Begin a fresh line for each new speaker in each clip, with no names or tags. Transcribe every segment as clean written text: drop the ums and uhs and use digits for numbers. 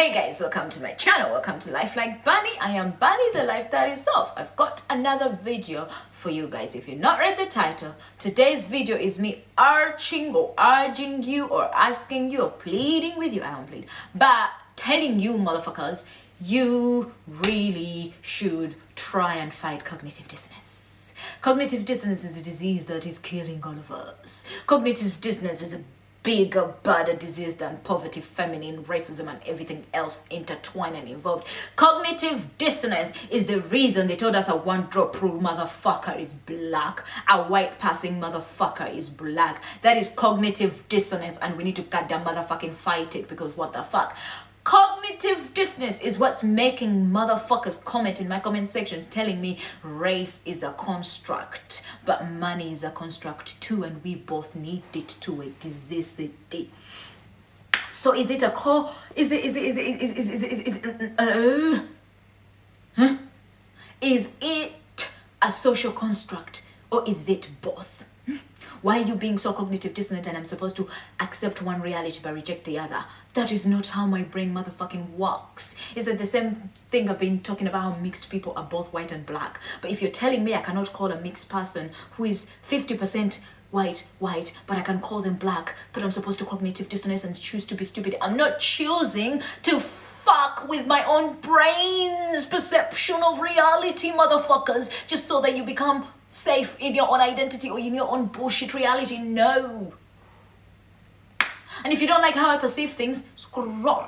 Hey guys, welcome to my channel. Welcome to Life Like Bunny. I am Bunny, the life that is off. I've got another video for you guys. If you've not read the title, today's video is me urging you or asking you or pleading with you. I don't plead, but telling you motherfuckers, you really should try and fight cognitive dissonance. Cognitive dissonance is a disease that is killing all of us. Cognitive dissonance is a bigger, badder disease than poverty, feminine, racism, and everything else intertwined and involved. Cognitive dissonance is the reason they told us a one-drop rule motherfucker is black, a white passing motherfucker is black. That is cognitive dissonance, and we need to goddamn motherfucking fight it, because what the fuck? Cognitive dissonance is what's making motherfuckers comment in my comment sections telling me race is a construct, but money is a construct too, and we both need it to exist. So is it a is it a social construct, or is it both? Why are you being so cognitive dissonant and I'm supposed to accept one reality but reject the other? That is not how my brain motherfucking works. Is that the same thing I've been talking about, how mixed people are both white and black? But if you're telling me I cannot call a mixed person who is 50% white, but I can call them black, but I'm supposed to cognitive dissonance and choose to be stupid. I'm not choosing to fuck with my own brain's perception of reality, motherfuckers, just so that you become safe in your own identity or in your own bullshit reality. No. And if you don't like how I perceive things, scroll.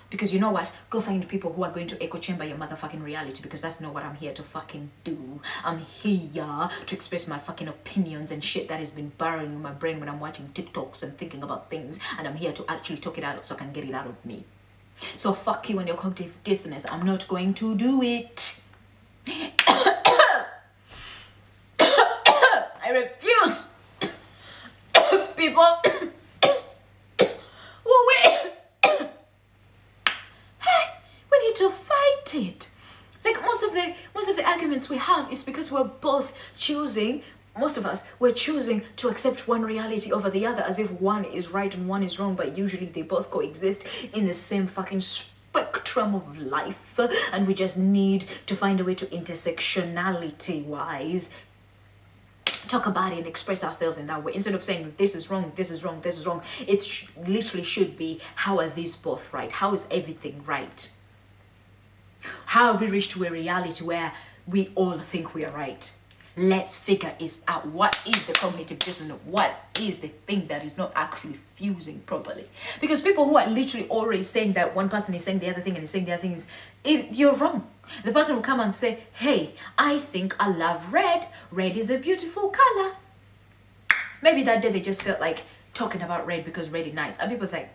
Because you know what? Go find people who are going to echo chamber your motherfucking reality, because that's not what I'm here to fucking do. I'm here to express my fucking opinions and shit that has been burrowing in my brain when I'm watching TikToks and thinking about things, and I'm here to actually talk it out so I can get it out of me. So fuck you and your cognitive dissonance. I'm not going to do it. I refuse. People. We need to fight it. Like most of the arguments we have is because we're both choosing. Most of us, we're choosing to accept one reality over the other as if one is right and one is wrong, but usually they both coexist in the same fucking spectrum of life, and we just need to find a way to intersectionality-wise talk about it and express ourselves in that way, instead of saying this is wrong, this is wrong, this is wrong. It literally should be, how are these both right? How is everything right? How have we reached to a reality where we all think we are right? Let's figure it out. What is the cognitive dissonance? What is the thing that is not actually fusing properly? Because people who are literally always saying that one person is saying the other thing and is saying the other thing is, you're wrong. The person will come and say, hey, I think I love red. Red is a beautiful color. Maybe that day they just felt like talking about red because red is nice. And people say,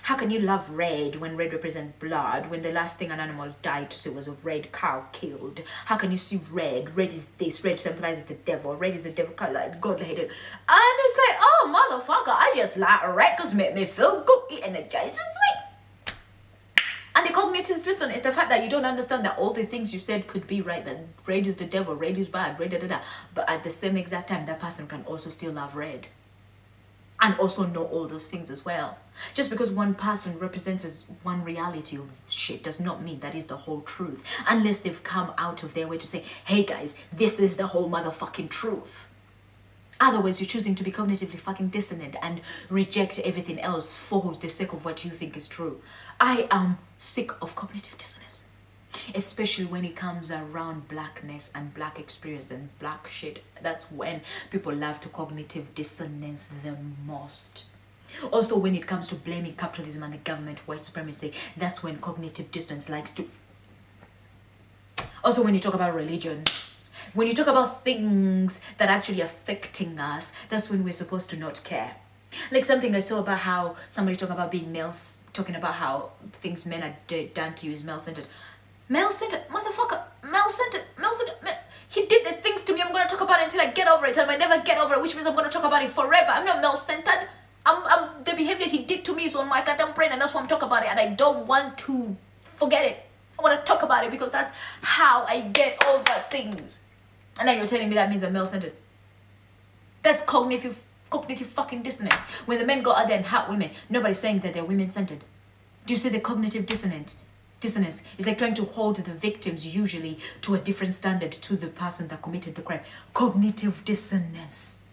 how can you love red when red represents blood, when the last thing an animal died to see was a red cow killed? How can you see red? Red is this. Red symbolizes the devil. Red is the devil color. God hated. And it's like, oh, motherfucker, I just like red because it make me feel good. It energizes me. And the cognitive dissonance is the fact that you don't understand that all the things you said could be right. That red is the devil, red is bad, red, But at the same exact time, that person can also still love red. And also know all those things as well. Just because one person represents as one reality of shit does not mean that is the whole truth. Unless they've come out of their way to say, hey guys, this is the whole motherfucking truth. Otherwise, you're choosing to be cognitively fucking dissonant and reject everything else for the sake of what you think is true. I am sick of cognitive dissonance. Especially when it comes around blackness and black experience and black shit. That's when people love to cognitive dissonance the most. Also, when it comes to blaming capitalism and the government, white supremacy, that's when cognitive dissonance likes to. Also, when you talk about religion, when you talk about things that are actually affecting us, that's when we're supposed to not care. Like something I saw about how somebody talking about being males, talking about how things men are done to you is male-centered. Male-centered, motherfucker, male-centered. He did the things to me. I'm going to talk about it until I get over it. And I never get over it, which means I'm going to talk about it forever. I'm not male-centered. The behavior he did to me is on my goddamn brain, and that's why I'm talking about it. And I don't want to forget it. I want to talk about it because that's how I get over things. And now you're telling me that means I'm male-centered. That's cognitive fucking dissonance. When the men go out there and hurt women, nobody's saying that they're women-centered. Do you see the cognitive dissonance? It's like trying to hold the victims usually to a different standard to the person that committed the crime. Cognitive dissonance.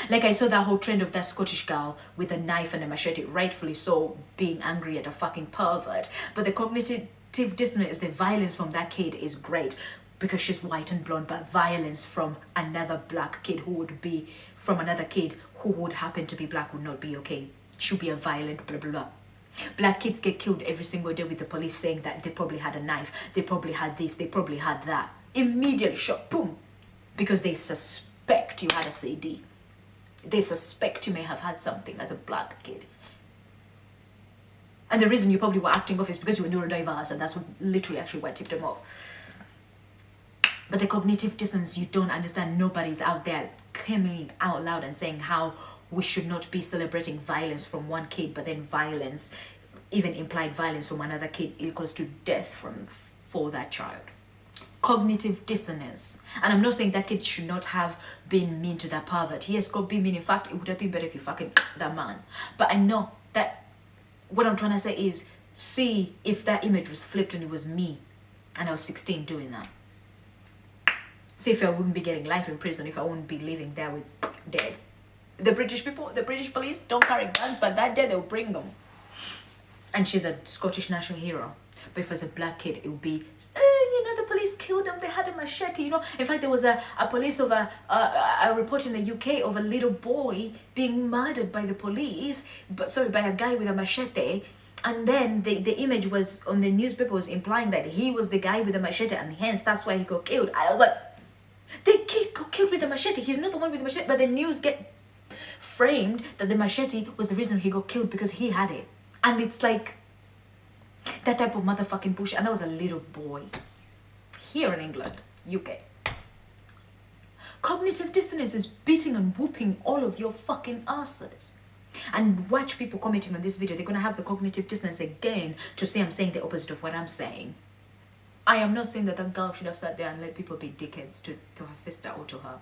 Like I saw that whole trend of that Scottish girl with a knife and a machete, rightfully so, being angry at a fucking pervert. But the cognitive dissonance is the violence from that kid is great because she's white and blonde, but violence from another black kid who would be, from another kid who would happen to be black would not be okay. Should be a violent blah blah blah. Black kids get killed every single day with the police saying that they probably had a knife, they probably had this, they probably had that. Immediately shot, boom, because they suspect you had a CD. They suspect you may have had something as a black kid. And the reason you probably were acting off is because you were neurodiverse, and that's what literally actually what tipped them off. But the cognitive dissonance, you don't understand. Nobody's out there coming out loud and saying how we should not be celebrating violence from one kid, but then violence, even implied violence from another kid, equals to death for that child. Cognitive dissonance. And I'm not saying that kid should not have been mean to that pervert. Yes, God be mean. In fact, it would have been better if you fucking that man. But I know that what I'm trying to say is, see if that image was flipped and it was me and I was 16 doing that. See if I wouldn't be getting life in prison, if I wouldn't be living there with dead. The British people, the British police don't carry guns, but that day they'll bring them. And she's a Scottish national hero. But if it was a black kid, it would be, the police killed them, they had a machete, In fact, there was a police of a report in the UK of a little boy being murdered by the police, by a guy with a machete. And then the image was on the newspaper was implying that he was the guy with the machete, and hence that's why he got killed. I was like, the kid got killed with the machete. He's not the one with the machete, but the news get framed that the machete was the reason he got killed because he had it. And it's like that type of motherfucking bullshit. And that was a little boy here in England, UK. Cognitive dissonance is beating and whooping all of your fucking asses. And watch people commenting on this video. They're going to have the cognitive dissonance again to say I'm saying the opposite of what I'm saying. I am not saying that that girl should have sat there and let people be dickheads to her sister or to her.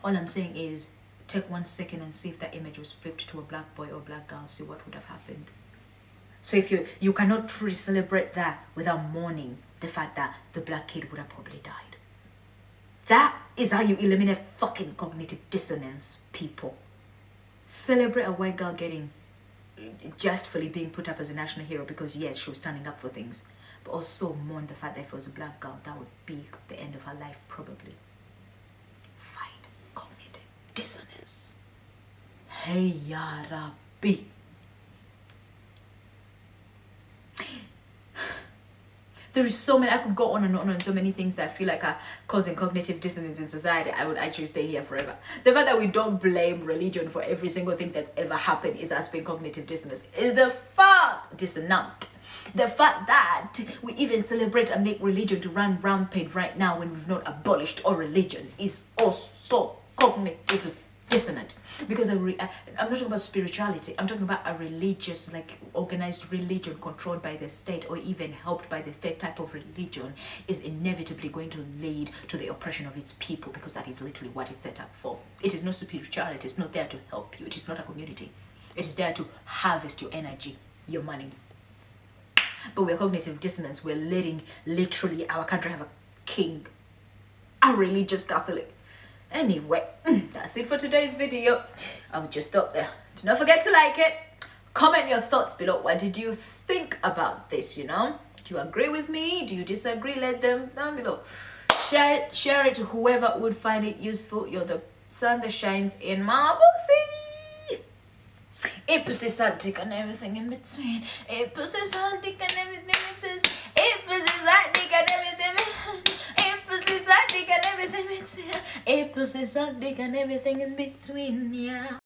All I'm saying is take 1 second and see if that image was flipped to a black boy or black girl. See what would have happened. So if you cannot truly celebrate that without mourning the fact that the black kid would have probably died. That is how you eliminate fucking cognitive dissonance, people. Celebrate a white girl getting justly being put up as a national hero because yes, she was standing up for things. But also mourn the fact that if it was a black girl, that would be the end of her life probably. Fight cognitive dissonance. Hey ya Rabbi. There is so many, I could go on and on so many things that I feel like are causing cognitive dissonance in society. I would actually stay here forever. The fact that we don't blame religion for every single thing that's ever happened is us being cognitive dissonance. Is the fact dissonant. The fact that we even celebrate and make religion to run rampant right now when we've not abolished all religion is also cognitive dissonant. Because I'm not talking about spirituality. I'm talking about a religious, like organized religion controlled by the state or even helped by the state type of religion is inevitably going to lead to the oppression of its people because that is literally what it's set up for. It is not spirituality. It's not there to help you. It is not a community. It is there to harvest your energy, your money. But we're cognitive dissonance. We're letting literally our country have a king, a religious Catholic. Anyway, that's it for today's video. I'll just stop there. Do not forget to like it. Comment your thoughts below. What did you think about this, Do you agree with me? Do you disagree? Let them down below. Share it to whoever would find it useful. You're the sun that shines in Marble City. It pussy's hard dick and everything in between. It pussy's hard dick and everything it says. It pussy's hard dick and everything. It pussy's hard dick and everything between. It pussy's hard dick and everything in between, yeah.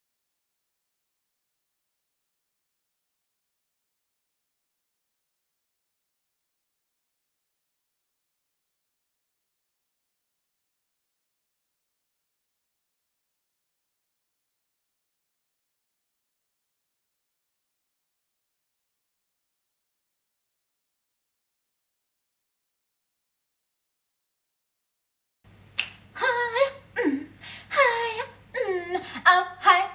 Hi, hi, oh, hi.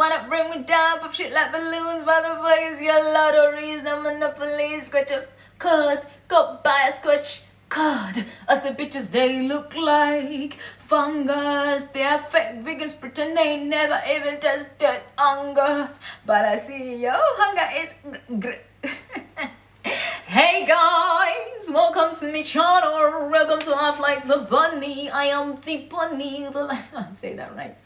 wanna bring me down, pop shit like balloons, motherfuckers, your lotteries, no monopoly, scratch up cards, go buy a scratch card. I said bitches, they look like fungus. They are fake vegans, pretend they never even tested fungus. But I see your hunger is Hey guys, welcome to my channel. Welcome to Laugh Like the Bunny. I am the bunny. Say that right.